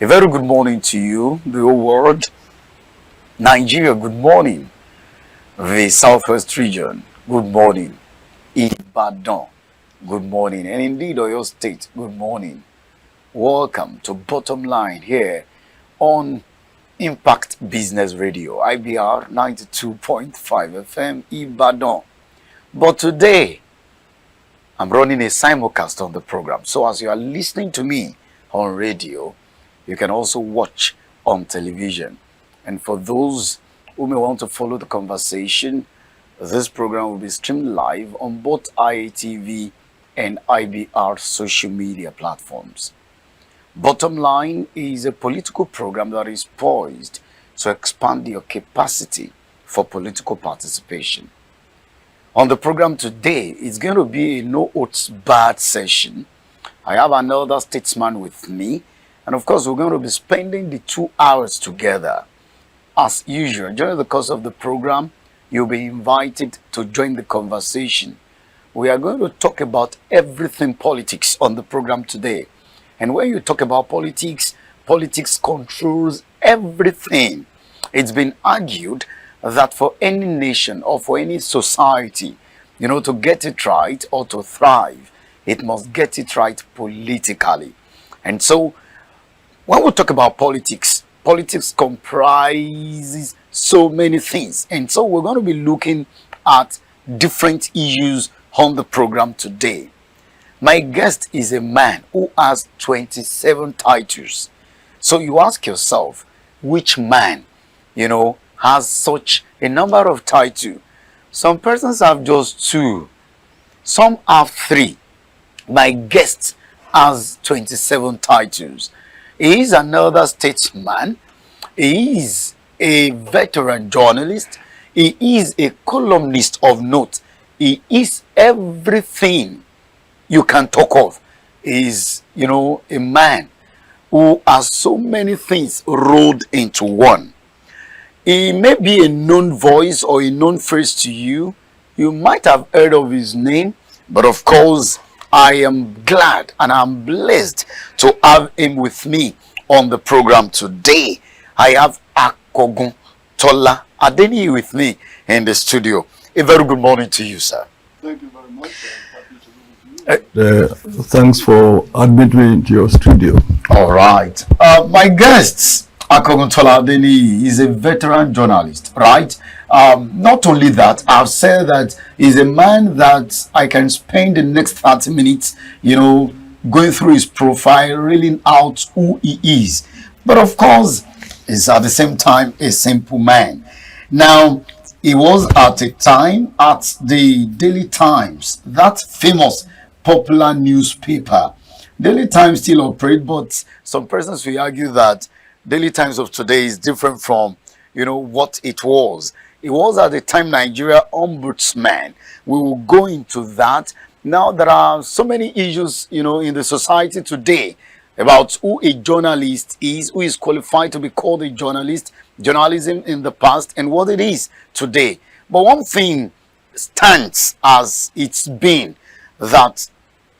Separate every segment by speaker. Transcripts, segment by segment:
Speaker 1: A very good morning to you, the whole world. Nigeria, good morning. The Southwest region, good morning. Ibadan, good morning. And indeed, Oyo State, good morning. Welcome to Bottom Line here on Impact Business Radio, IBR 92.5 FM, Ibadan. But today, I'm running a simulcast on the program. So as you are listening to me on radio, you can also watch on television. And for those who may want to follow the conversation, this program will be streamed live on both IATV and IBR social media platforms. Bottom Line is a political program that is poised to expand your capacity for political participation. On the program today, it's going to be a no oats barred session. I have another statesman with me, and of course, we're going to be spending the 2 hours together. As usual, during the course of the program, you'll be invited to join the conversation. We are going to talk about everything politics on the program today. And when you talk about politics, politics controls everything. It's been argued that for any nation or for any society, to get it right or to thrive, it must get it right politically. And so, when we talk about politics, politics comprises so many things. And so, we're going to be looking at different issues on the program today. My guest is a man who has 27 titles. So, you ask yourself, which man, has such a number of titles? Some persons have just 2. Some have 3. My guest has 27 titles. He is another statesman. He is a veteran journalist. He is a columnist of note. He is everything you can talk of. He is, a man who has so many things rolled into one. He may be a known voice or a known face to you. You might have heard of his name, but of course, I am glad and I'm blessed to have him with me on the program today. I have TOLA ADENIYI with me in the studio. A very good morning to you, sir.
Speaker 2: Thank you very much. I'm happy to be with you.
Speaker 3: Thanks for admitting me into your studio.
Speaker 1: All right. My guests, TOLA ADENIYI is a veteran journalist, right? Not only that, I've said that he's a man that I can spend the next 30 minutes, going through his profile, reeling out who he is. But of course, he's at the same time a simple man. Now, he was at a time at the Daily Times, that famous popular newspaper. Daily Times still operate, but some persons will argue that Daily Times of today is different from, what it was. It was at the time Nigeria ombudsman. We will go into that. Now there are so many issues, in the society today about who a journalist is, who is qualified to be called a journalist, journalism in the past, and what it is today. But one thing stands as it's been, that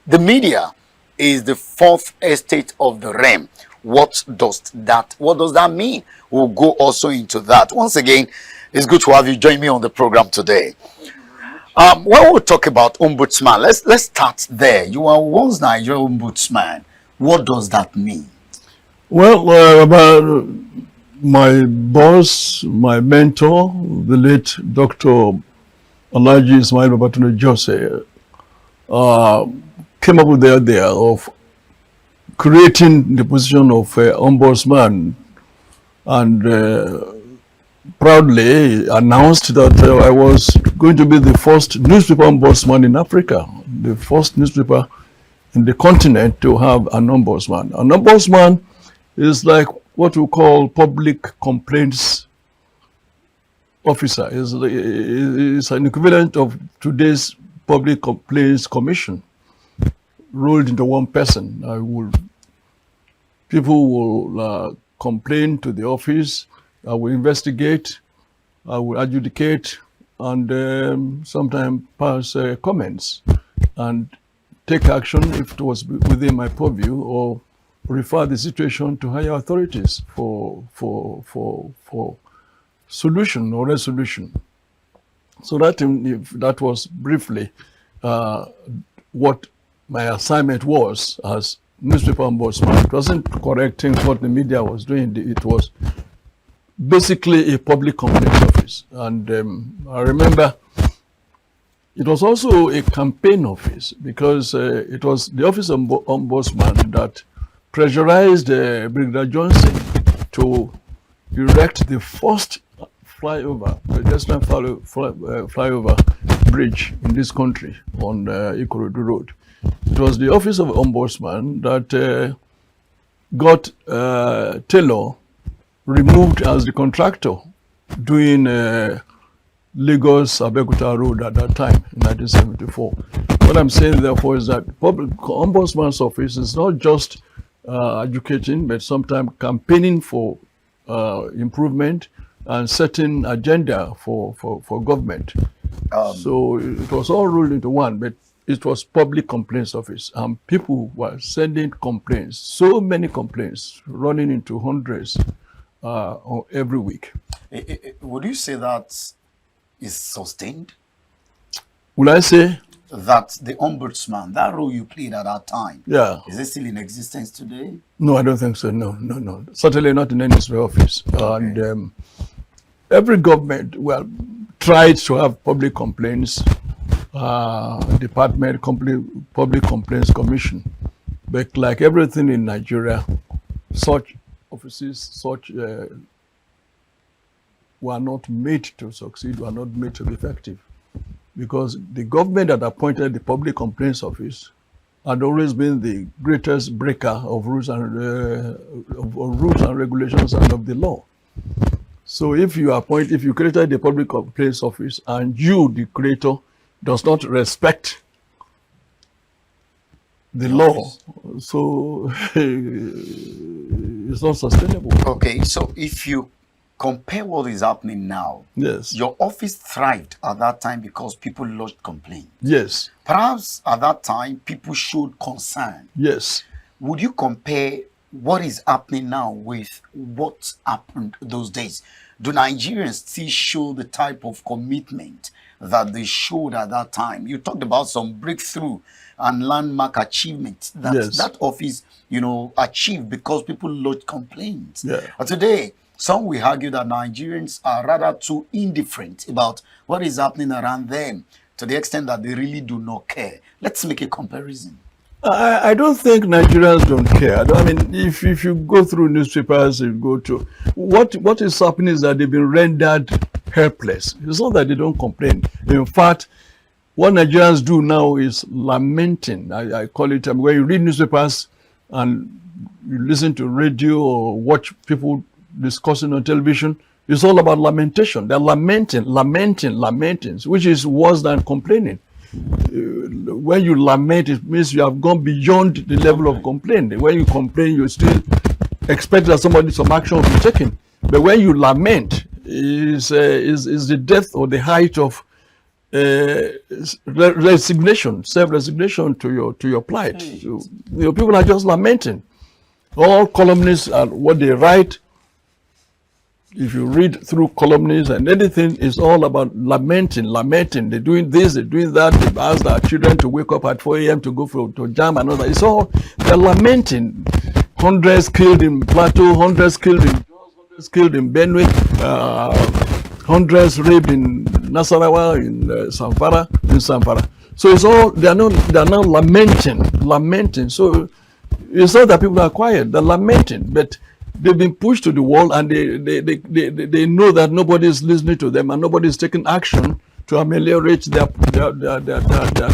Speaker 1: the media is the fourth estate of the realm. What does that mean? We'll go also into that. Once again, it's good to have you join me on the program today. When we talk about ombudsman, let's start there. You are once Nigerian ombudsman. What does that mean?
Speaker 3: Well, about my boss, my mentor, the late Dr. Alhaji Ismail Babatunde Jose, came up with the idea of creating the position of ombudsman, and proudly announced that I was going to be the first newspaper ombudsman in Africa, the first newspaper in the continent to have an ombudsman. An ombudsman is like what we call public complaints officer. Is an equivalent of today's public complaints commission, rolled into one person. People will complain to the office. I will investigate, I will adjudicate, and sometimes pass comments and take action if it was within my purview, or refer the situation to higher authorities for solution or resolution. So that was briefly what my assignment was as newspaper ombudsman. It wasn't correcting what the media was doing. It was basically a public complaints office. And I remember it was also a campaign office, because it was the office of ombudsman that pressurized Brigadier Johnson to erect the first flyover, pedestrian flyover bridge in this country on Ikorodu Road. It was the office of ombudsman that got TOLA removed as the contractor doing Lagos Abeokuta Road at that time in 1974. What I'm saying therefore is that public ombudsman's office is not just educating, but sometimes campaigning for improvement and setting agenda for government. So it was all rolled into one, but it was public complaints office, and people were sending complaints, so many complaints, running into hundreds every week.
Speaker 1: Would you say that is sustained?
Speaker 3: Will I say
Speaker 1: that the ombudsman, that role you played at that time,
Speaker 3: yeah,
Speaker 1: is it still in existence today?
Speaker 3: No, I don't think so. No. Certainly not in any office. Okay. And every government, well, tried to have public complaints department, public complaints commission. But like everything in Nigeria, such offices, were not made to succeed, were not made to be effective. Because the government that appointed the public complaints office had always been the greatest breaker of rules and regulations and of the law. So if you created the public complaints office and you, the creator, does not respect the law, so it's not sustainable.
Speaker 1: Okay, so if you compare what is happening now,
Speaker 3: yes,
Speaker 1: your office thrived at that time because people lodged complaints.
Speaker 3: Yes.
Speaker 1: Perhaps at that time, people showed concern.
Speaker 3: Yes.
Speaker 1: Would you compare what is happening now with what happened those days? Do Nigerians still show the type of commitment that they showed at that time? You talked about some breakthrough and landmark achievements that that office, achieved because people lodged complaints.
Speaker 3: Yeah.
Speaker 1: But today, some will argue that Nigerians are rather too indifferent about what is happening around them, to the extent that they really do not care. Let's make a comparison.
Speaker 3: I don't think Nigerians don't care. I mean, if you go through newspapers, you go to what is happening is that they've been rendered helpless. It's not that they don't complain. In fact, what Nigerians do now is lamenting. I call it, when you read newspapers and you listen to radio or watch people discussing on television, it's all about lamentation. They're lamenting, which is worse than complaining. When you lament, it means you have gone beyond the level of complaining. When you complain, you still expect that some action will be taken. But when you lament, is the depth or the height of resignation, self-resignation to your plight. So, people are just lamenting. All columnists and what they write, if you read through columnists and anything, is all about lamenting. They're doing this, they're doing that. They've asked our children to wake up at 4 a.m. to go to jam and all that. It's all, they're lamenting. Hundreds killed in Plateau, hundreds killed in Jos, hundreds killed in Benue, hundreds raped in Nasarawa, in Zamfara. So it's all, they're now lamenting. So it's not that people are quiet, they're lamenting, but they've been pushed to the wall, and they know that nobody is listening to them and nobody is taking action to ameliorate their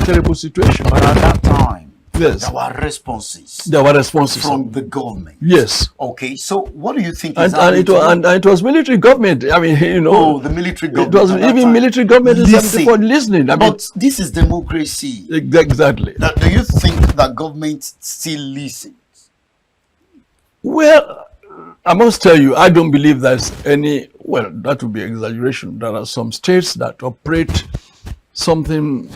Speaker 3: terrible situation.
Speaker 1: But at that time,
Speaker 3: yes,
Speaker 1: there were responses. From the government.
Speaker 3: Yes.
Speaker 1: Okay, so what do you think is
Speaker 3: and it was military government. I mean,
Speaker 1: the military government.
Speaker 3: It was even military government is listening.
Speaker 1: But this is democracy.
Speaker 3: Exactly.
Speaker 1: Now, do you think that government still listens?
Speaker 3: Well, I must tell you, I don't believe there's any, well, that would be exaggeration. There are some states that operate something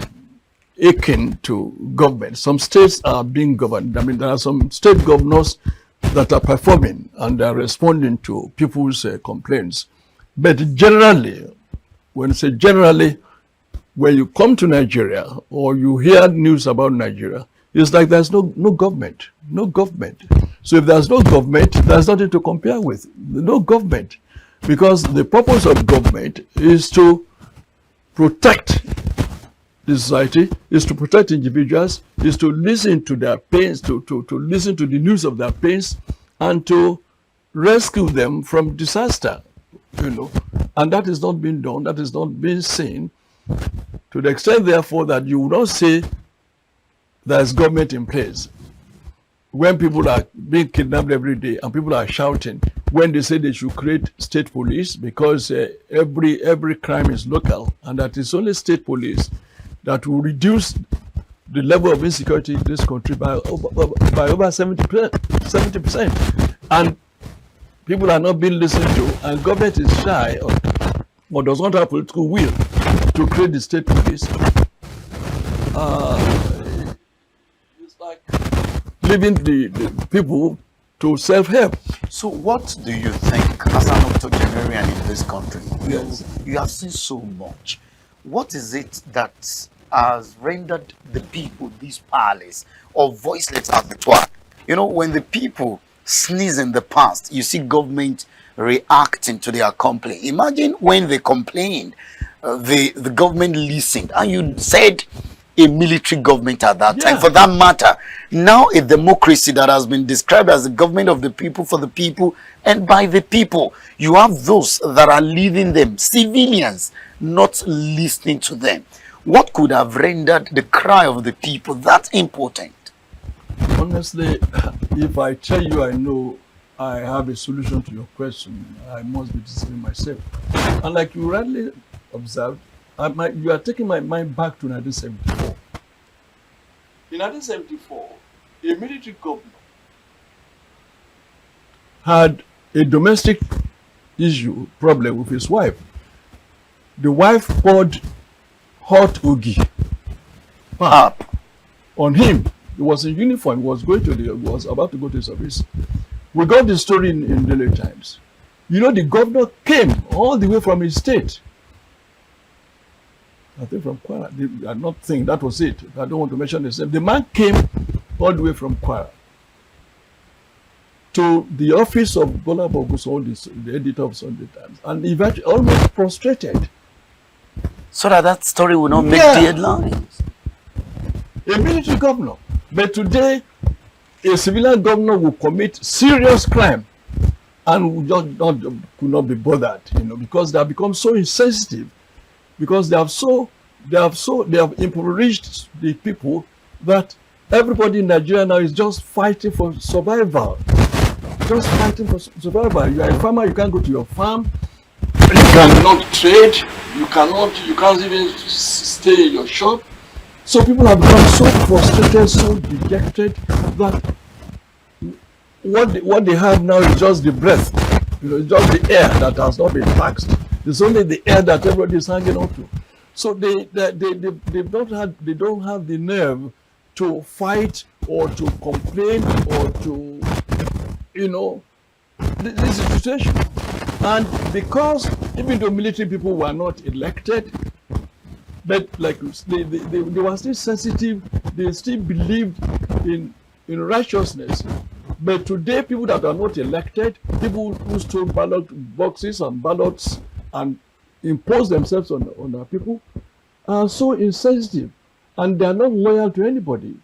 Speaker 3: akin to government. Some states are being governed. I mean, there are some state governors that are performing and are responding to people's complaints. But generally, when I say generally, when you come to Nigeria or you hear news about Nigeria, it's like there's no government, no government. So if there's no government, there's nothing to compare with. No government, because the purpose of government is to protect the society, is to protect individuals, is to listen to their pains, to listen to the news of their pains, and to rescue them from disaster, And that is not being done, that is not being seen, to the extent, therefore, that you will not say there's government in place when people are being kidnapped every day and people are shouting when they say they should create state police because every crime is local, and that it's only state police that will reduce the level of insecurity in this country by over 70%. And people are not being listened to, and government is shy or does not have political will to create the state police. It's like leaving the people to self-help.
Speaker 1: So what do you think as an octogenarian in this country?
Speaker 3: Yes.
Speaker 1: You have seen so much. What is it that has rendered the people these powerless or voiceless as it were? When the people sneeze in the past, you see government reacting to their complaint. Imagine when they complained, the government listened, and you said a military government at that time, for that matter. Now a democracy that has been described as the government of the people, for the people, and by the people. You have those that are leading them, civilians, not listening to them. What could have rendered the cry of the people that important?
Speaker 3: Honestly, if I tell you I know I have a solution to your question, I must be deceiving myself. And like you rightly observed, you are taking my mind back to 1974. In 1974, a military governor had a domestic problem with his wife. The wife poured hot ugi up on him. He was in uniform. He was about to go to service. We got the story in Daily Times. The governor came all the way from his state. I think from Kwara. I'm not saying that was it. I don't want to mention the name. The man came all the way from Kwara to the office of Bola Boguso, the editor of Sunday Times, and eventually almost prostrated.
Speaker 1: So that story will not make the headlines.
Speaker 3: A military governor. But today, a civilian governor will commit serious crime and could not be bothered, because they have become so insensitive, because they have impoverished the people that everybody in Nigeria now is just fighting for survival. Just fighting for survival. You are a farmer, you can't go to your farm, you cannot trade, you can't even stay in your shop. So people have become so frustrated, so dejected that what they have now is just the breath. It's just the air that has not been taxed. It's only the air that everybody is hanging on to. So they don't have the nerve to fight or to complain or to this is the situation. And because even though military people were not elected, but like they were still sensitive, they still believed in righteousness. But today, people that are not elected, people who stole ballot boxes and ballots and impose themselves on our people, are so insensitive, and they are not loyal to anybody.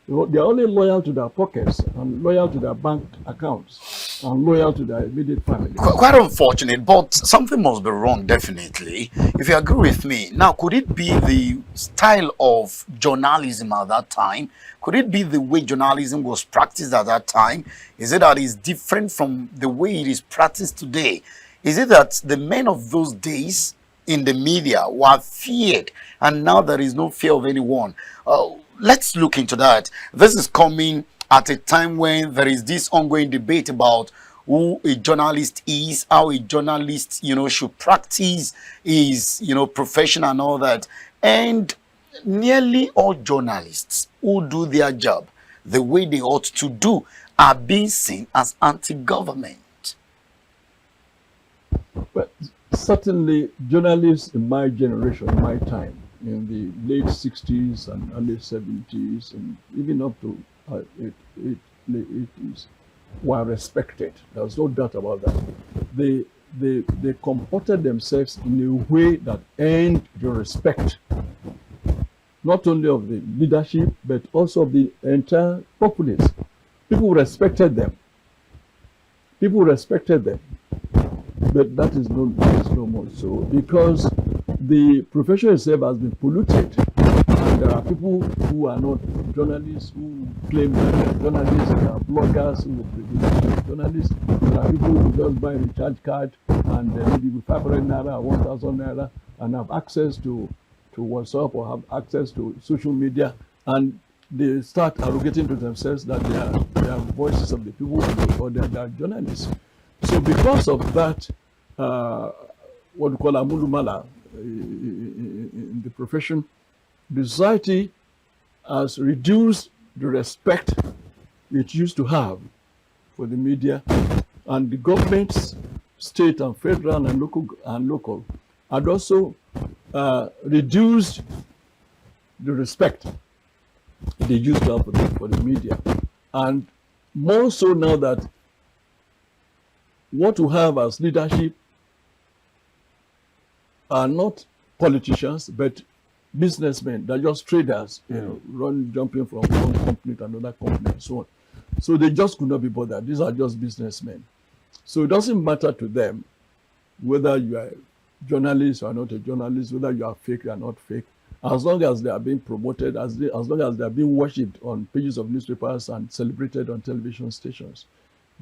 Speaker 3: They are only loyal to their pockets and loyal to their bank accounts and loyal to their immediate family.
Speaker 1: Quite unfortunate, but something must be wrong, definitely. If you agree with me, now, could it be the style of journalism at that time? Could it be the way journalism was practiced at that time? Is it that it's different from the way it is practiced today? Is it that the men of those days in the media were feared, and now there is no fear of anyone? Let's look into that. This is coming at a time when there is this ongoing debate about who a journalist is, how a journalist, should practice his, profession and all that. And nearly all journalists who do their job the way they ought to do are being seen as anti-government.
Speaker 3: But certainly, journalists in my generation, my time, in the late 60s and early 70s, and even up to late 80s, were respected. There's no doubt about that. They comported themselves in a way that earned the respect, not only of the leadership, but also of the entire populace. People respected them. People respected them. But that is no more so, because the profession itself has been polluted. And there are people who are not journalists who claim that they are journalists, there are bloggers who are journalists, there are people who just buy a recharge card and maybe with 500 naira or 1,000 naira and have access to WhatsApp or have access to social media, and they start arrogating to themselves that they are voices of the people or they are journalists. So because of that, what we call amulumala in the profession, the society has reduced the respect it used to have for the media, and the governments, state and federal and local, had also reduced the respect they used to have for the media. And more so now that what we have as leadership are not politicians, but businessmen. They're just traders, jumping from one company to another company and so on. So they just could not be bothered. These are just businessmen. So it doesn't matter to them whether you are a journalist or not a journalist, whether you are fake or not fake, as long as they are being promoted, as long as they are being worshipped on pages of newspapers and celebrated on television stations.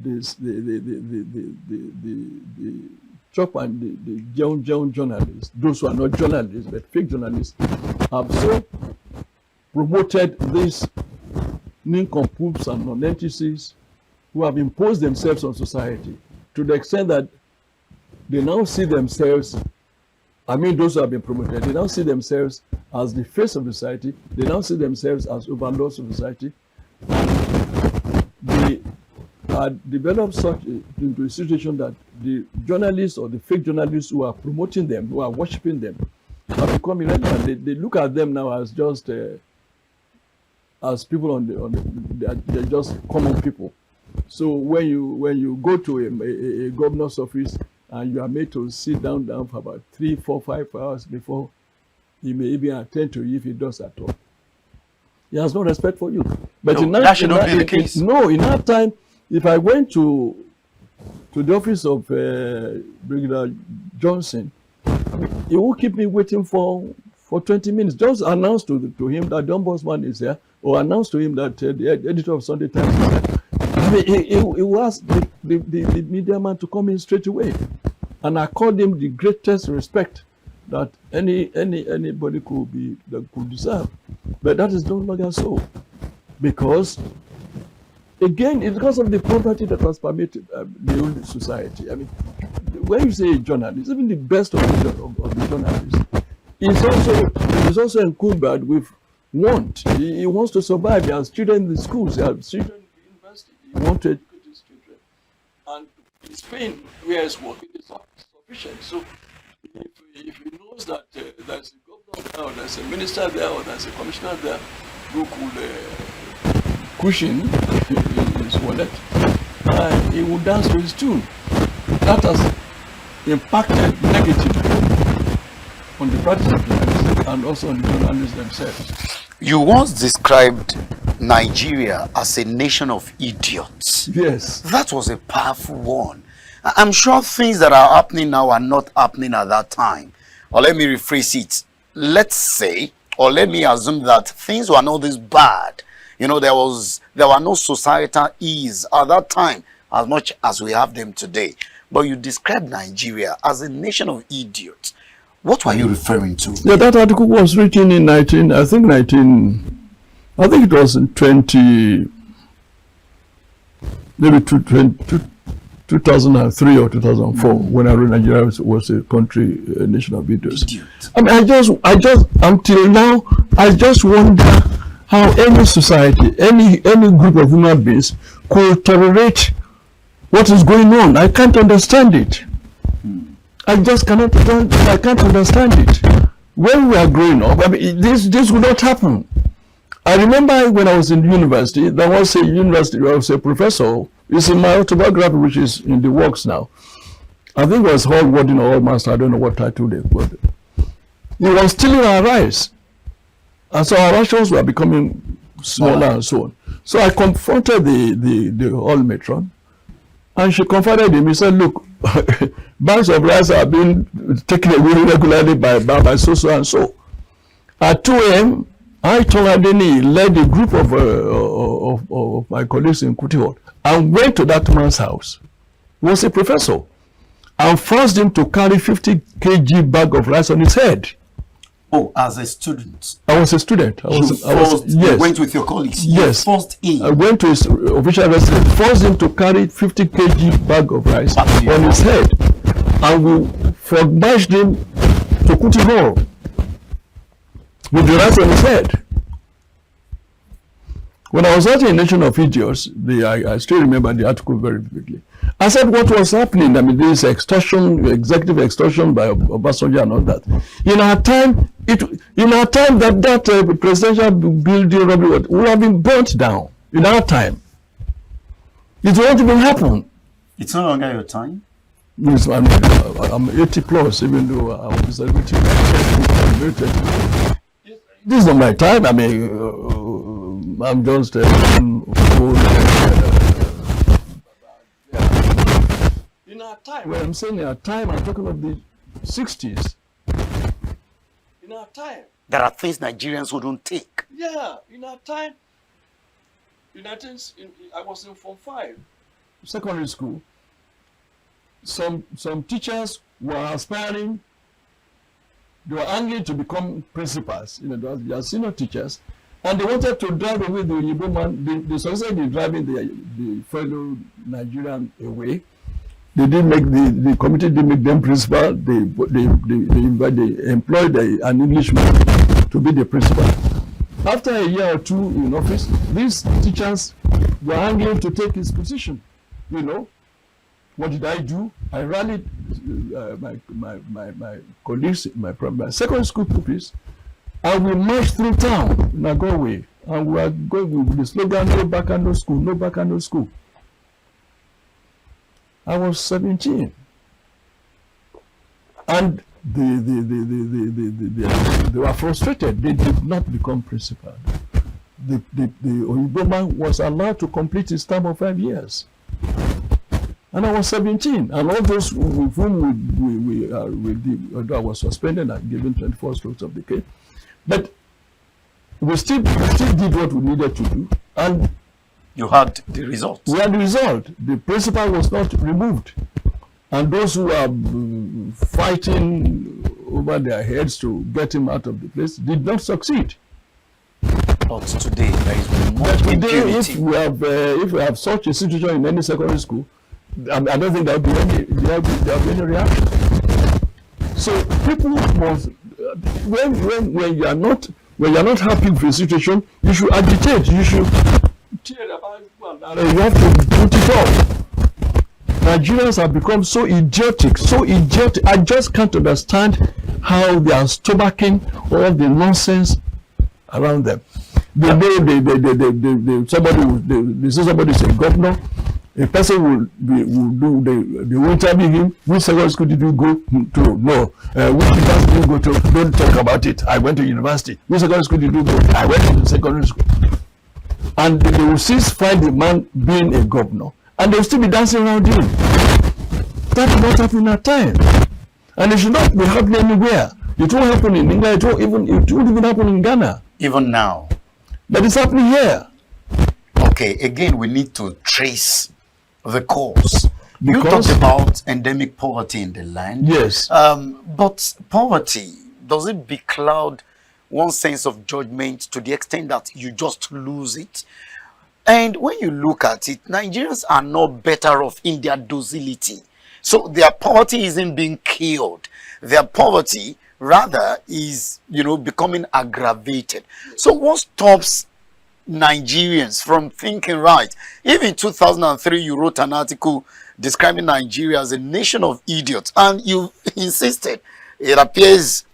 Speaker 3: The chop and the young journalists, those who are not journalists but fake journalists, have so promoted these nincompoops and nonentities who have imposed themselves on society to the extent that they now see themselves, those who have been promoted, they now see themselves as the face of society, they now see themselves as overlords of society. They had developed into a situation that the journalists or the fake journalists who are promoting them, who are worshipping them, have become irrelevant. They look at them now as just as people they're just common people. So when you go to a governor's office and you are made to sit down for about 3, 4, 5 hours before he may even attend to you, if he does at all, he has no respect for you. But
Speaker 1: that should not be the case.
Speaker 3: No, in that time, if I went to the office of Brigadier Johnson, he will keep me waiting for 20 minutes. Just announce to him that the ombudsman is there, or announce to him that the editor of Sunday Times is there. He will ask the media man to come in straight away, and I called him the greatest respect that anybody could deserve. But that is no longer so, because again, it's because of the poverty that has permitted the old society. When you say a journalist, even the best of the journalists, is also encumbered with want. He wants to survive. He has children in the schools. He has children in the university. He wants to educate his children. And his paying where he's working is not sufficient. So if he knows that there's a governor there, or there's a minister there, or there's a commissioner there who could cushion his wallet, he will dance to his tune. That has impacted negatively on the practice of journalism and also on the journalists themselves.
Speaker 1: You once described Nigeria as a nation of idiots.
Speaker 3: Yes.
Speaker 1: That was a powerful one. I'm sure things that are happening now are not happening at that time. Or let me rephrase it. Let's say, or let me assume that things were not this bad. There were no societal ease at that time as much as we have them today. But you described Nigeria as a nation of idiots. What were you referring to?
Speaker 3: Yeah, that article was written in I think it was in 2003 or 2004 when I wrote Nigeria was a country, a nation of idiots. I just until now, I just wonder how any society, any group of human beings could tolerate what is going on. I can't understand it. I just cannot, I can't understand it. When we are growing up, I mean, this would not happen. I remember when I was in university, there was a professor, it's in my autobiography, which is in the works now. I think it was Hall Warden or Hall Master, I don't know what title they put it. He was stealing our rice. And so our rations were becoming smaller and so on. So I confronted the hall matron, and she confronted him. He said, look, bags of rice are being taken away regularly by so and so. At 2 a.m., I, TOLA, ADENIYI, led a group of my colleagues in Kuti Hall and went to that man's house. He was a professor, and forced him to carry 50 kg bag of rice on his head.
Speaker 1: Oh, as a student?
Speaker 3: I was a student.
Speaker 1: Yes. You went with your colleagues?
Speaker 3: Yes.
Speaker 1: Forced him? I
Speaker 3: went to his official residence, forced him to carry 50 kg bag of rice on his head, and we forced him to Kuti Hall with the rice on his head. When I was watching A Nation of Idiots, I still remember the article very vividly. I said what was happening. I mean, this extortion, executive extortion by Obasanjo and all that. In our time, that presidential building robbery would have been burnt down. In our time, it won't even happen.
Speaker 1: It's no longer your time.
Speaker 3: Yes, I'm 80 plus, even though I was celebrating. This is not my time. I mean, I'm just old. In our time, when I'm saying our time, I'm talking of the 60s. In our time.
Speaker 1: There are things Nigerians wouldn't take.
Speaker 3: Yeah, in our time. I was in Form 5, secondary school. Some teachers were aspiring. They were angry to become principals. You know, they are senior teachers, and they wanted to drive away the Oyibo man. They succeeded in driving the fellow Nigerian away. They didn't make the committee didn't make them principal. They employed an Englishman to be the principal. After a year or two in office, these teachers were angry to take his position. You know, what did I do? I rallied my colleagues, my secondary school pupils, and we marched through town in Agorwe, and we are going with the slogan, no back and no school, no back and no school. I was 17, and they were frustrated. They did not become principal. The Oyibo man was allowed to complete his term of 5 years. And I was 17, and all those with whom although I was suspended and given 24 strokes of decay, but we still did what we needed to do, and
Speaker 1: you had the result.
Speaker 3: We had the result. The principal was not removed, and those who were fighting over their heads to get him out of the place did not succeed.
Speaker 1: But today there is much impunity.
Speaker 3: If we have such a situation in any secondary school, I don't think there will be any reaction. So people must, when you are not happy with the situation, you should agitate. You should tear about it. You have to put it off. Nigerians have become so idiotic. I just can't understand how they are stomaching all the nonsense around them. They say somebody is a governor. A person will interview him. Which secondary school did you go to? No. Which university did you go to? Don't talk about it. I went to university. Which secondary school did you go? I went to the secondary school. And they will still find the man being a governor, and they will still be dancing around him. That is not happening at time, and it should not be happening anywhere. It won't happen in England. It won't even happen in Ghana.
Speaker 1: Even now.
Speaker 3: But it's happening here.
Speaker 1: Okay, again, we need to trace the cause. You talked about endemic poverty in the land.
Speaker 3: Yes.
Speaker 1: But poverty, does it becloud one's sense of judgment to the extent that you just lose it? And when you look at it, Nigerians are not better off in their docility. So their poverty isn't being killed. Their poverty rather is, becoming aggravated. So what stops Nigerians from thinking right? If in 2003 you wrote an article describing Nigeria as a nation of idiots, and you insisted, it appears,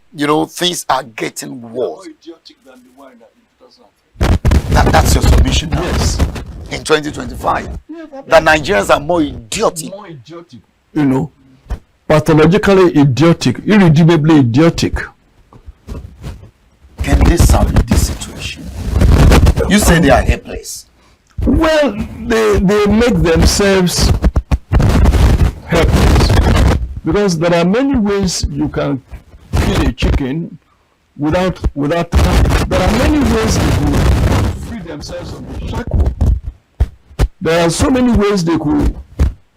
Speaker 1: things are getting worse.
Speaker 2: More idiotic than the one in 2003.
Speaker 1: That's your submission now?
Speaker 3: Yes.
Speaker 1: In 2025? That Nigerians are more idiotic?
Speaker 3: More idiotic. Pathologically idiotic, irredeemably idiotic.
Speaker 1: Can they salvage this situation? You say they are helpless.
Speaker 3: Well, they make themselves helpless. Because there are many ways you can kill a chicken without harm. There are many ways they could free themselves from the shackle. There are so many ways they could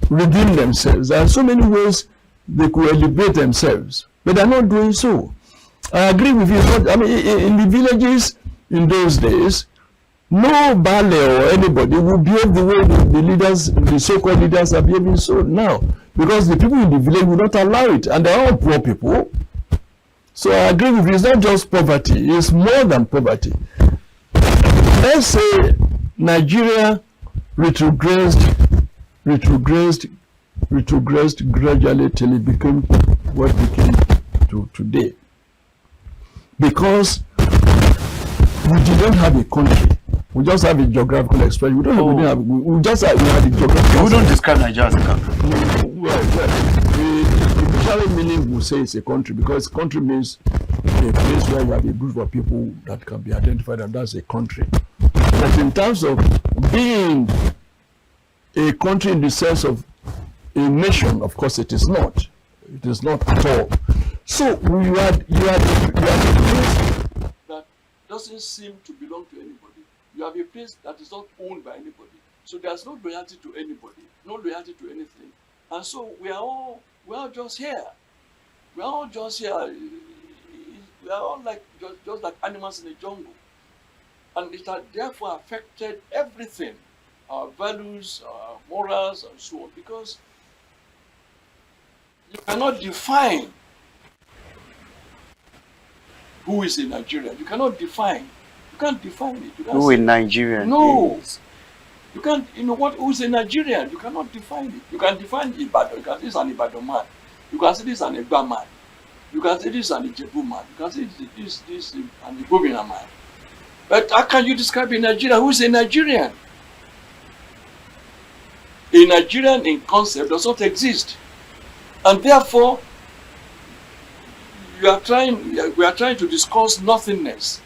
Speaker 3: redeem themselves. There are so many ways they could elevate themselves. But they're not doing so. I agree with you. I mean, in the villages in those days, no Bale or anybody would behave the way the leaders, the so-called leaders, are behaving so now. Because the people in the village would not allow it. And they're all poor people. So I agree with you. It's not just poverty. It's more than poverty. Let's say Nigeria retrogressed gradually till it became what it became to today. Because we didn't have a country. We just have a geographical expression. We don't have, we just have, we have a geographical.
Speaker 1: You don't describe Nigeria as a country.
Speaker 3: Well, the literal meaning will say it's a country, because country means a place where you have a group of people that can be identified, and that's a country. But in terms of being a country in the sense of a nation, of course it is not. It is not at all. So you had a place that doesn't seem to belong to anybody. You have a place that is not owned by anybody. So there's no loyalty to anybody, no loyalty to anything. And so we are all just here. We are all just here. We are all like just like animals in the jungle. And it has therefore affected everything, our values, our morals, and so on, because you cannot define who is a Nigerian. You cannot define. You can't define it. You can't
Speaker 1: Who a Nigerian
Speaker 3: no.
Speaker 1: is.
Speaker 3: You can't, who's a Nigerian? You cannot define it. You can define Ibadan. You can say this is an Ibadan man. You can say this is an Egba man. You can say this is an Ijebu man. You can say this is an Igobina man. But how can you describe a Nigerian? Who's a Nigerian? A Nigerian in concept does not exist. And therefore, we are trying to discuss nothingness.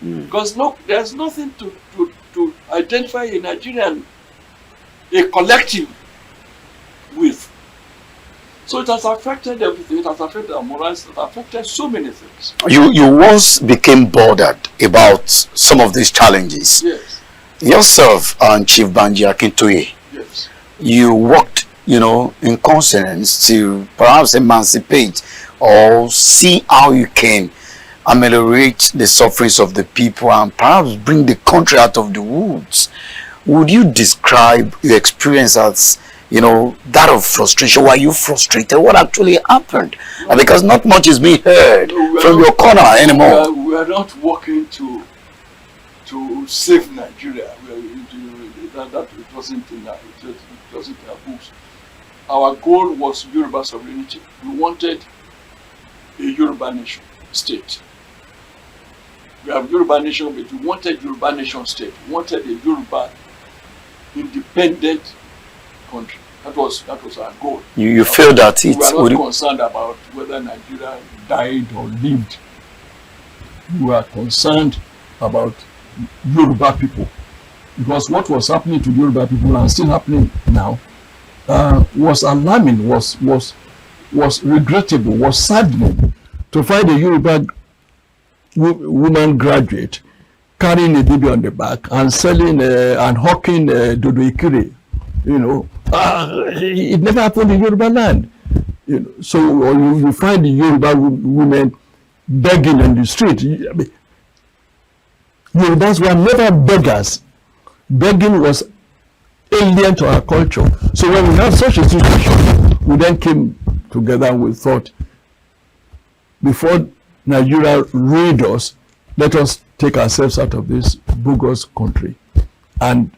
Speaker 3: Because there's nothing to identify a Nigerian, a collective, with. So it has affected everything. It has affected our morals. It has affected so many things.
Speaker 1: You once became bothered about some of these challenges.
Speaker 3: Yes.
Speaker 1: Yourself and Chief Banji Akintoye.
Speaker 3: Yes.
Speaker 1: You worked, in consonance to perhaps emancipate or see how you can ameliorate the sufferings of the people and perhaps bring the country out of the woods. Would you describe your experience as, that of frustration? Were you frustrated? What actually happened? And because not much is being heard from your corner anymore.
Speaker 3: We are not working to save Nigeria. It wasn't in our books. Our goal was Yoruba sovereignty. We wanted a Yoruba nation state. We have Yoruba nation, but we wanted Yoruba nation state. We wanted a Yoruba independent country. That was our goal.
Speaker 1: You feel that
Speaker 3: we were not concerned about whether Nigeria died or lived. We were concerned about Yoruba people, because what was happening to Yoruba people and still happening now was alarming, was regrettable, was saddening to find a Yoruba woman graduate carrying a baby on the back and selling and hawking dodo ikiri. It never happened in Yoruba land. So you find the Yoruba women begging on the street. Yorubas were never beggars. Begging was alien to our culture. So when we had such a situation, we then came together and we thought, before Nigeria ruined us, let us take ourselves out of this bogus country and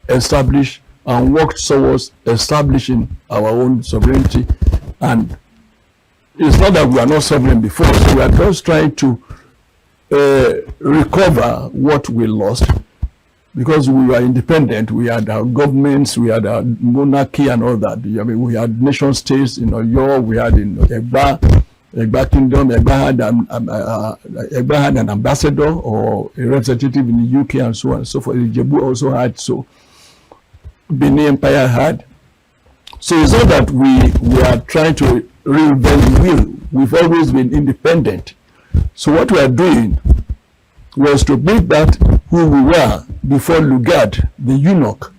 Speaker 3: establish and work towards establishing our own sovereignty. And it's not that we are not sovereign before, so we are just trying to recover what we lost, because we were independent. We had our governments, we had our monarchy and all that. I mean, we had nation states in Oyo, we had in Egba Kingdom. Egba had an ambassador or a representative in the UK and so on and so forth. Ijebu also had, so Benin Empire had. So it's not that we are trying to reinvent the wheel. We've always been independent. So what we are doing was to make that who we were before Lugard, the eunuch,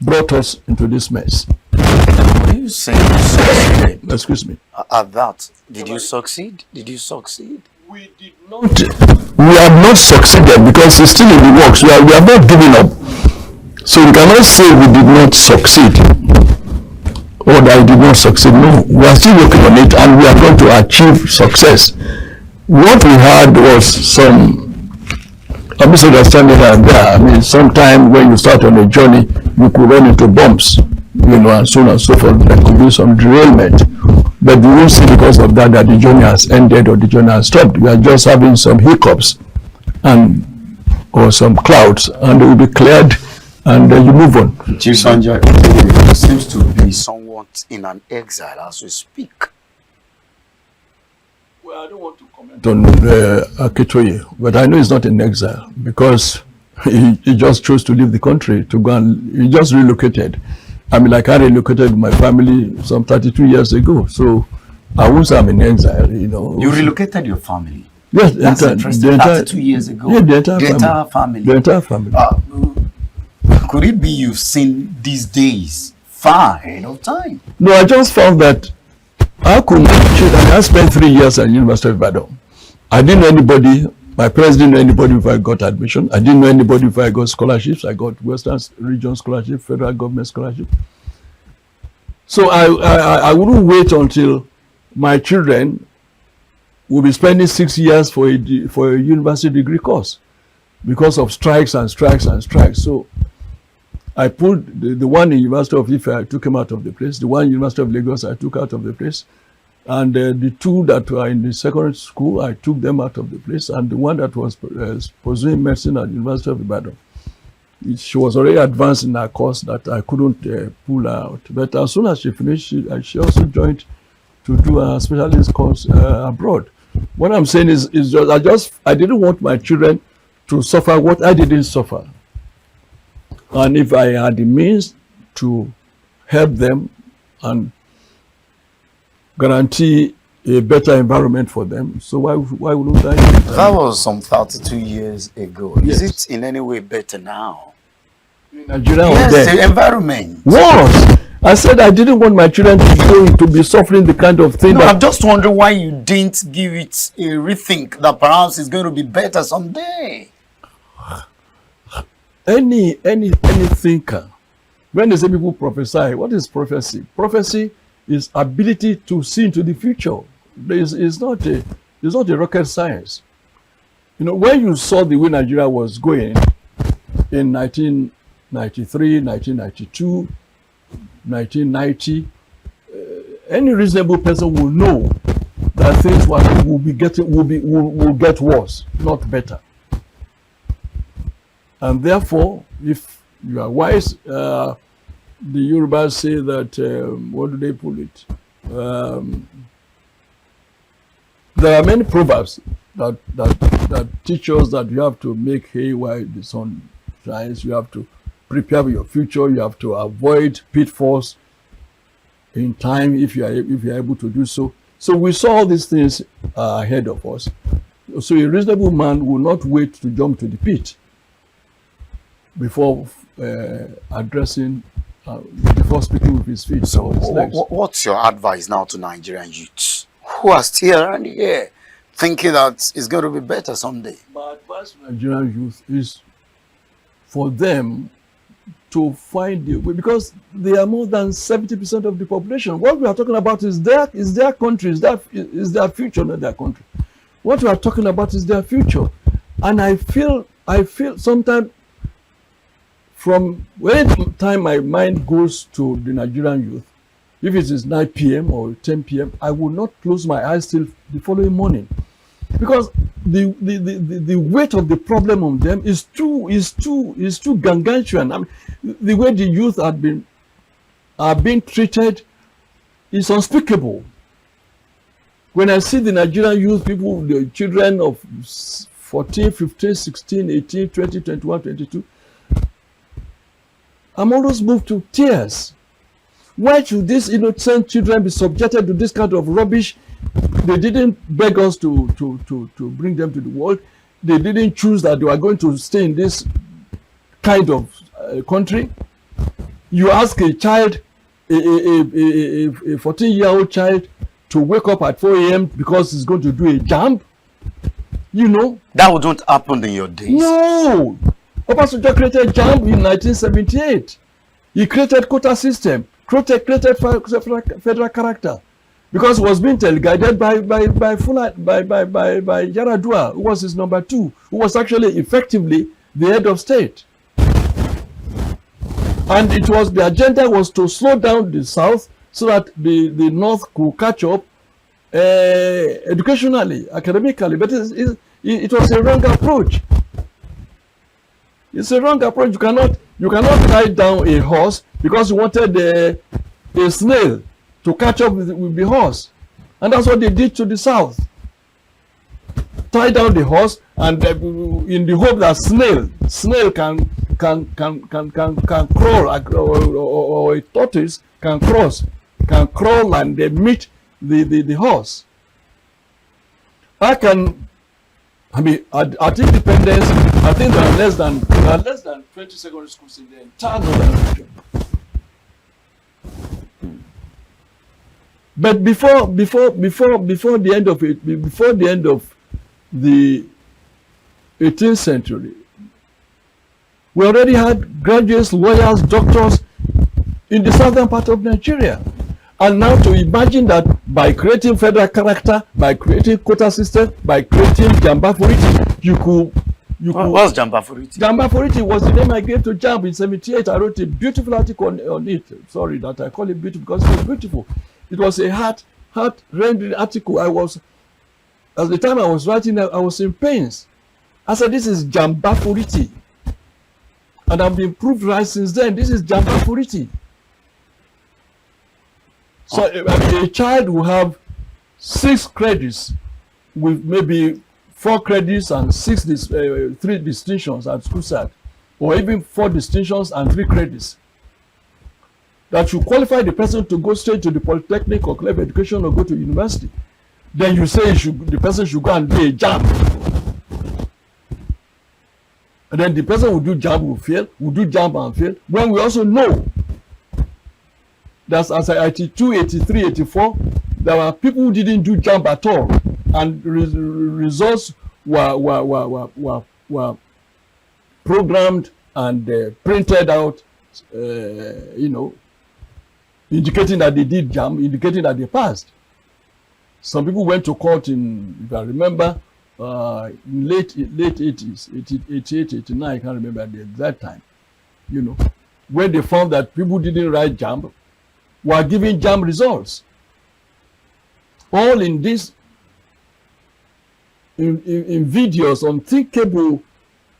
Speaker 3: brought us into this mess.
Speaker 1: When you say you succeeded,
Speaker 3: Excuse me.
Speaker 1: at that, did you succeed? Did you succeed?
Speaker 3: We did not. We have not succeeded because it's still in the works. We have not given up. So we cannot say we did not succeed or that I did not succeed. No, we are still working on it and we are going to achieve success. What we had was some misunderstanding and there. I mean, sometime when you start on a journey, you could run into bumps, and so on and so forth. There could be some derailment. But we won't see because of that the journey has ended or the journey has stopped. We are just having some hiccups or some clouds, and they will be cleared, and you move on.
Speaker 1: Chief Sanjay seems to be somewhat in an exile as we speak.
Speaker 3: Well, I don't want to comment on Akitoye, but I know he's not in exile because he just chose to leave the country to go, and he just relocated. I mean, like I relocated with my family some 32 years ago, so I won't say I'm in exile,
Speaker 1: You relocated your family?
Speaker 3: Yes,
Speaker 1: that's interesting. 32 years ago?
Speaker 3: Yeah, the entire
Speaker 1: family.
Speaker 3: The entire family.
Speaker 1: Could it be you've seen these days far ahead of time?
Speaker 3: No, I just found that I could not cheat. I spent 3 years at the University of Ibadan. I didn't know anybody. My parents didn't know anybody before I got admission. I didn't know anybody before I got scholarships. I got Western Region scholarship, federal government scholarship. So I wouldn't wait until my children will be spending 6 years for a university degree course because of strikes and strikes and strikes. So I pulled the one in University of Ife, I took him out of the place. The one in University of Lagos, I took out of the place. And the two that were in the secondary school, I took them out of the place. And the one that was pursuing medicine at the University of Ibadan, she was already advanced in her course that I couldn't pull her out. But as soon as she finished, she also joined to do a specialist course abroad. What I'm saying is I didn't want my children to suffer what I didn't suffer. And if I had the means to help them and guarantee a better environment for them, so why wouldn't I?
Speaker 1: That was some 32 years ago.
Speaker 3: Yes.
Speaker 1: Is it in any way better now?
Speaker 3: In Nigeria,
Speaker 1: Yes, the environment.
Speaker 3: Worse. I said I didn't want my children to be suffering the kind of thing.
Speaker 1: No, I'm just wondering why you didn't give it a rethink that perhaps it's going to be better someday.
Speaker 3: Any thinker, when they say people prophesy, what is prophecy? Prophecy is ability to see into the future. It's not a rocket science. When you saw the way Nigeria was going in 1993, 1992, 1990, any reasonable person will know that things will get worse, not better. And therefore, if you are wise, the Yorubas say that, what do they pull it? There are many proverbs that teach us that you have to make hay while the sun shines. You have to prepare for your future. You have to avoid pitfalls in time if you are able to do so. So we saw all these things ahead of us. So a reasonable man will not wait to jump to the pit before addressing, before speaking with his feet.
Speaker 1: So what's your advice now to Nigerian youths who are still around here thinking that it's going to be better someday?
Speaker 3: My advice to Nigerian youth is for them to find the way, because they are more than 70% of the population. What we are talking about is their country, is their future, not their country. What we are talking about is their future. And I feel sometimes from when time my mind goes to the Nigerian youth, if it is 9 p.m. or 10 p.m., I will not close my eyes till the following morning, because the weight of the problem on them is too gargantuan. I mean, the way the youth are being treated is unspeakable. When I see the Nigerian youth, people, the children of 14, 15, 16, 18, 20, 21, 22, I'm always moved to tears. Why should these innocent children be subjected to this kind of rubbish? They didn't beg us to bring them to the world. They didn't choose that they were going to stay in this kind of country. You ask a child, a 14-year-old child, to wake up at 4 a.m. because he's going to do a jump. You know.
Speaker 1: That wouldn't happen in your days.
Speaker 3: No. Obasanjo created jump in 1978. He created quota system, created federal character, because he was being teleguided by Yaradua, who was his number 2, who was actually effectively the head of state. And it was, the agenda was to slow down the South so that the North could catch up educationally, academically. But it was a wrong approach. It's a wrong approach. You cannot ride down a horse because you wanted a snail to catch up with the horse, and that's what they did to the South. Tie down the horse, and in the hope that snail can crawl, or a tortoise can crawl and they meet the horse. I mean, at independence, I think there are less than 20 secondary schools in the entire northern region. But before the end of it, before the end of the 18th century, we already had graduates, lawyers, doctors in the southern part of Nigeria. And now to imagine that by creating federal character, by creating quota system, by creating Jambaforiti, you could.
Speaker 1: What's Jambaforiti?
Speaker 3: Jambaforiti was the name I gave to JAMB in 78. I wrote a beautiful article on it. Sorry that I call it beautiful, because it was beautiful. It was a heart-rending article. At the time I was writing, I was in pains. I said, this is Jambaforiti. And I've been proved right since then. This is Jambaforiti. So a child will have 6 credits with maybe 4 credits and 3 distinctions at school side, or even 4 distinctions and 3 credits. That should qualify the person to go straight to the polytechnic or club education or go to university. Then you say the person should go and do a JAMB. And then the person who do JAMB will fail, will do JAMB and fail, when we also know that's as I 82, 83, 84, there were people who didn't do JAMB at all, and results were programmed and printed out, indicating that they did JAMB, indicating that they passed. Some people went to court in, if I remember, in late 80s, 88, 89, I can't remember the exact time, when they found that people didn't write JAMB, were giving JAMB results. All in this, in videos, unthinkable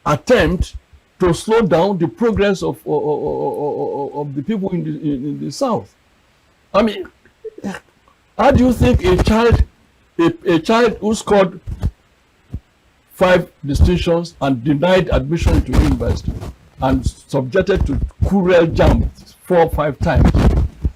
Speaker 3: attempt to slow down the progress of the people in the South. I mean, how do you think a child who scored 5 distinctions and denied admission to university and subjected to cruel JAMB 4 or 5 times,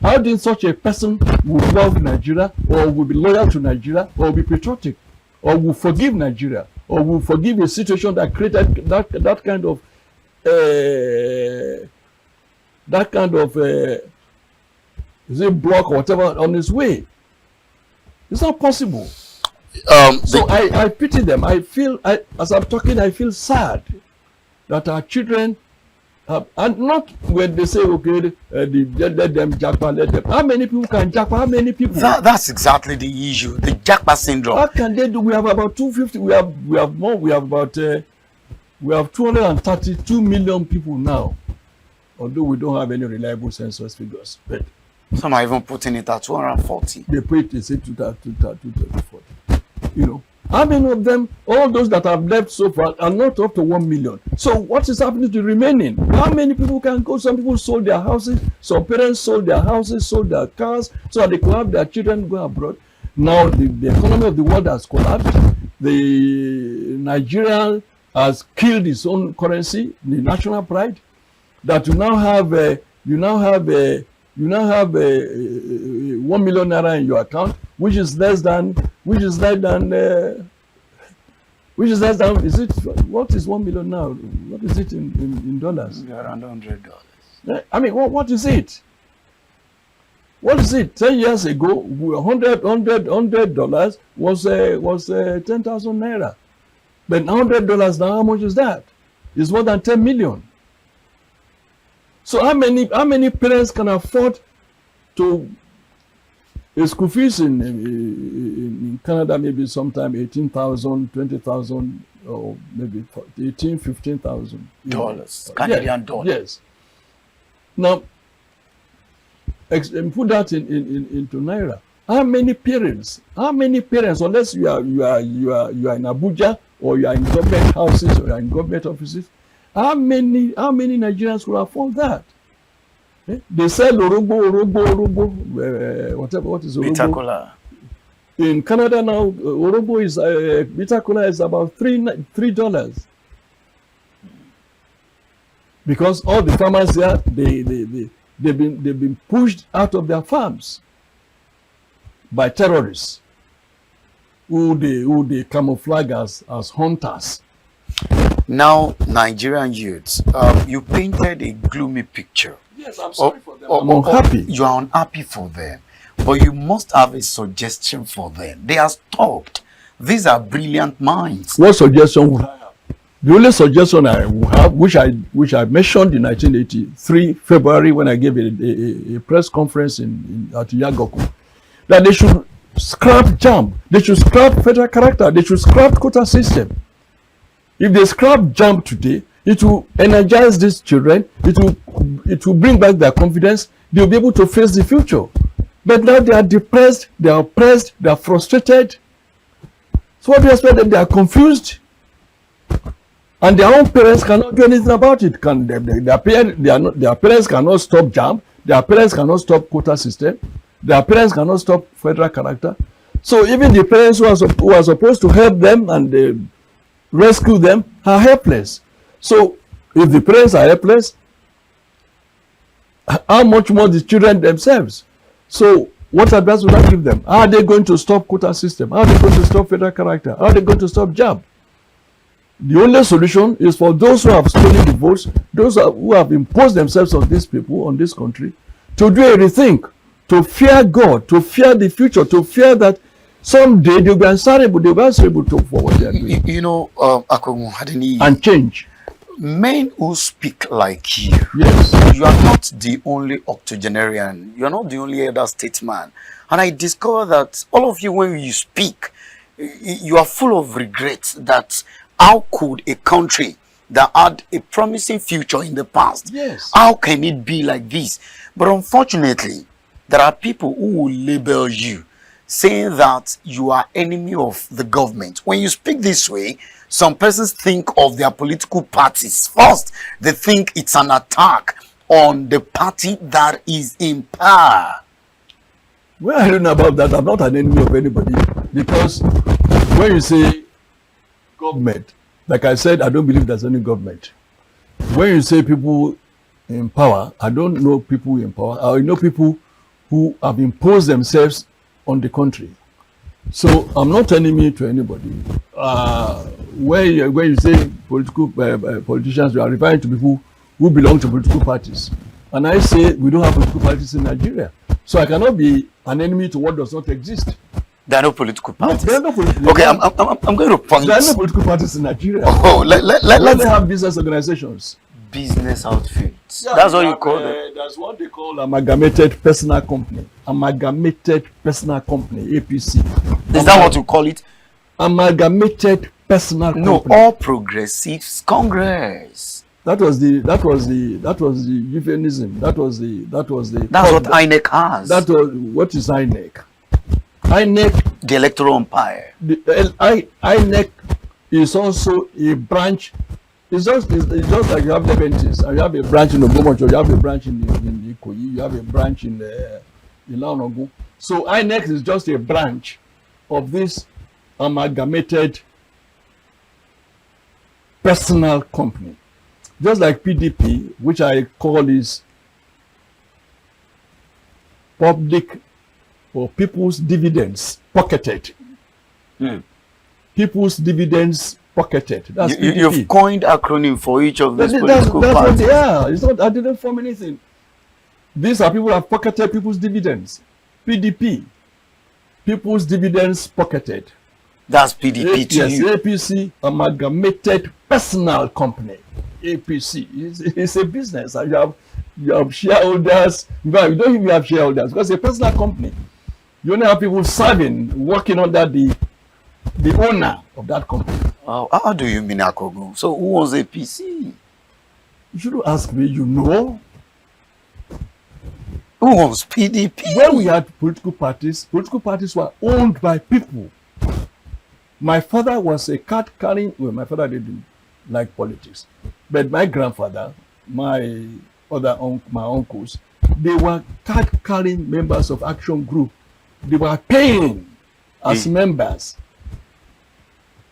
Speaker 3: how did such a person would love Nigeria, or would be loyal to Nigeria, or be patriotic, or will forgive Nigeria, or will forgive a situation that created that kind of is it block or whatever on his way? It's not possible. So I pity them. I feel, as I'm talking, I feel sad that our children And not when they say, okay, let them jackpot, let them. How many people can jackpot? How many people?
Speaker 1: That's exactly the issue, the jackpot syndrome.
Speaker 3: How can they do? We have about 250. We have more. We have about we have 232 million people now. Although we don't have any reliable census figures, but
Speaker 1: some are even putting it at 240.
Speaker 3: They put it, they say 240. You know, how many of them, all those that have left so far, are not up to 1 million? So what is happening to the remaining? How many people can go? Some people sold their houses, some parents sold their houses, sold their cars, so that they could have their children go abroad. Now the economy of the world has collapsed. The Nigeria has killed its own currency, the national pride. That you now have 1 million naira in your account, which is less than is it, what is 1 million now? What is it in dollars?
Speaker 1: Around $100.
Speaker 3: I mean, what is it? What is it? 10 years ago, $100 was 10,000 naira. But $100 now, how much is that? It's more than 10 million. So how many parents can afford to a school fees in Canada? Maybe sometime 18,000, 20,000, or maybe 18, 15,000
Speaker 1: dollars, Canadian dollars.
Speaker 3: Yes. Now, put that into naira. How many parents? Unless you are in Abuja, or you are in government houses, or you are in government offices. How many Nigerians could afford that? They sell Orogbo, whatever. What is Orogbo?
Speaker 1: Bitter cola.
Speaker 3: In Canada now, Orogbo is bitter cola is about $3. Because all the farmers there, they've been pushed out of their farms by terrorists, who they camouflage as hunters.
Speaker 1: Now, Nigerian youths, you painted a gloomy picture.
Speaker 3: Yes, I'm sorry for them. I'm unhappy.
Speaker 1: You are unhappy for them, but you must have a suggestion for them. They are stopped. These are brilliant minds.
Speaker 3: What suggestion would I have? The only suggestion I would have, which I mentioned in 1983 February when I gave a press conference at Yagoku, that they should scrap JAMB, they should scrap federal character, they should scrap quota system. If they scrap JAMB today, it will energize these children. It will bring back their confidence. They will be able to face the future. But now they are depressed, they are oppressed, they are frustrated. So what do you expect them? They are confused, and their own parents cannot do anything about it. Their parents cannot stop JAMB. Their parents cannot stop quota system. Their parents cannot stop federal character. So even the parents who are supposed to help them and rescue them are helpless. So if the parents are helpless, how much more the children themselves? So what advice would I give them? How are they going to stop quota system? How are they going to stop federal character? How are they going to stop JAMB? The only solution is for those who have stolen the votes, those who have imposed themselves on these people, on this country, to do a rethink, to fear God, to fear the future, to fear that someday they'll be answerable, for what they are doing.
Speaker 1: You know, ADENIYI,
Speaker 3: and change.
Speaker 1: Men who speak like you,
Speaker 3: yes,
Speaker 1: you are not the only octogenarian, you are not the only elder statesman. And I discover that all of you, when you speak, you are full of regrets that how could a country that had a promising future in the past,
Speaker 3: yes,
Speaker 1: how can it be like this? But unfortunately, there are people who will label you, saying that you are enemy of the government. When you speak this way, some persons think of their political parties. First, they think it's an attack on the party that is in power.
Speaker 3: Well, I don't know about that. I'm not an enemy of anybody, because when you say government, like I said, I don't believe there's any government. When you say people in power, I don't know people in power. I know people who have imposed themselves on the country. So I'm not enemy to anybody. When you say political politicians, you are referring to people who belong to political parties. And I say we don't have political parties in Nigeria. So I cannot be an enemy to what does not exist.
Speaker 1: There are no political parties.
Speaker 3: No, there are no political.
Speaker 1: Okay, I'm going to point.
Speaker 3: There are no political parties in Nigeria.
Speaker 1: Oh, let's
Speaker 3: have business organizations.
Speaker 1: business outfits.
Speaker 3: Yeah,
Speaker 1: That's what you call them.
Speaker 3: That's what they call amalgamated personal company. Amalgamated personal company, APC.
Speaker 1: Is that what you call it?
Speaker 3: Amalgamated personal
Speaker 1: No,
Speaker 3: company.
Speaker 1: All Progressives Congress.
Speaker 3: That was the euphemism. That's
Speaker 1: what INEC has.
Speaker 3: That was what is INEC? INEC,
Speaker 1: the electoral umpire.
Speaker 3: INEC is also a branch. It's just like you have Leventis, and you have a branch in Ogomocho, you have a branch in Ikoyi, you have a branch in Ilaonogu. So INEC is just a branch of this amalgamated personal company. Just like PDP, which I call is public or people's dividends pocketed. People's dividends pocketed. That's PDP.
Speaker 1: You've coined acronym for each of these political
Speaker 3: that's
Speaker 1: parties.
Speaker 3: what they are. It's not, I didn't form anything. These are people who have pocketed people's dividends. PDP, people's dividends pocketed.
Speaker 1: That's PDP to
Speaker 3: yes,
Speaker 1: you.
Speaker 3: APC, amalgamated personal company. APC it's a business, and you have shareholders. In fact, you don't even have shareholders because it's a personal company. You only have people serving, working under the owner of that company.
Speaker 1: How do you mean, Akogo? So who owns APC?
Speaker 3: You shouldn't ask me. You know.
Speaker 1: Who owns PDP?
Speaker 3: When we had political parties were owned by people. My father was a card carrying. Well, my father didn't like politics, but my grandfather, my uncles, they were card carrying members of Action Group. They were paying as members.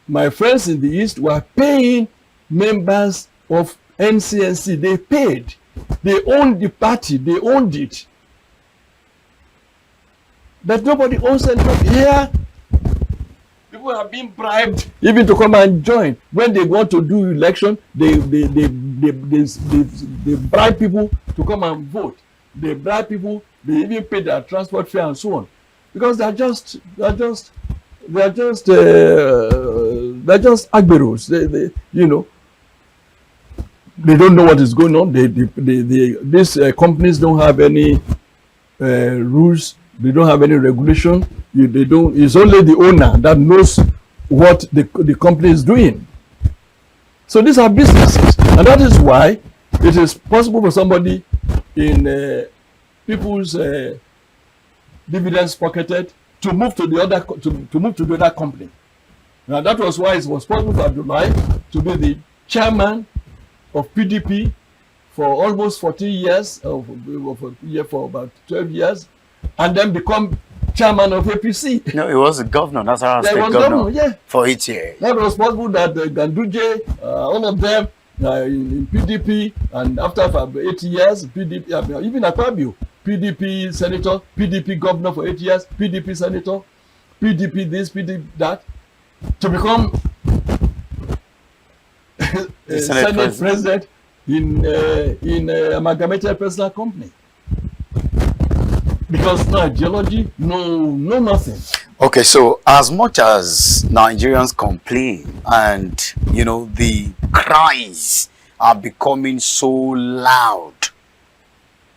Speaker 3: My friends in the East were paying members of NCNC. They paid. They owned the party. They owned it. But nobody owns it here. People are being bribed even to come and join. When they want to do election, they bribe people to come and vote. They bribe people. They even pay their transport fare and so on, because they're just agberos. They don't know what is going on. These companies don't have any rules. They don't have any regulation. They don't. It's only the owner that knows what the company is doing. So these are businesses, and that is why it is possible for somebody in people's dividends pocketed to move to the other to move to the other company. Now that was why it was possible for Abdullahi to be the chairman of PDP for almost 14 years, for about 12 years, and then become chairman of APC.
Speaker 1: No, he was the governor. That's how I was governor for 8 years.
Speaker 3: That was possible that Ganduje, all of them in PDP, and after for 8 years, PDP, even Akpabio, PDP senator, PDP governor for 8 years, PDP senator, PDP this, PDP that, to become Senate president in amalgamated personal company. Because no ideology, no nothing.
Speaker 1: Okay, so as much as Nigerians complain and the cries are becoming so loud,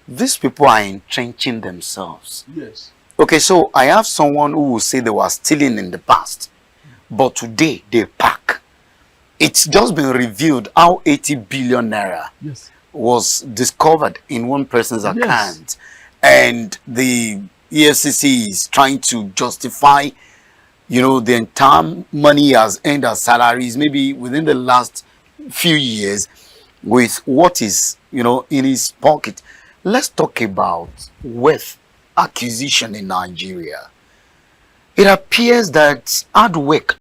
Speaker 1: these people are entrenching themselves.
Speaker 3: Yes.
Speaker 1: Okay, so I have someone who will say they were stealing in the past, but today they pack. It's just been revealed how 80 billion naira was discovered in one person's account. And the EFCC is trying to justify, the entire money he has earned as salaries, maybe within the last few years, with what is, in his pocket. Let's talk about wealth acquisition in Nigeria. It appears that hard work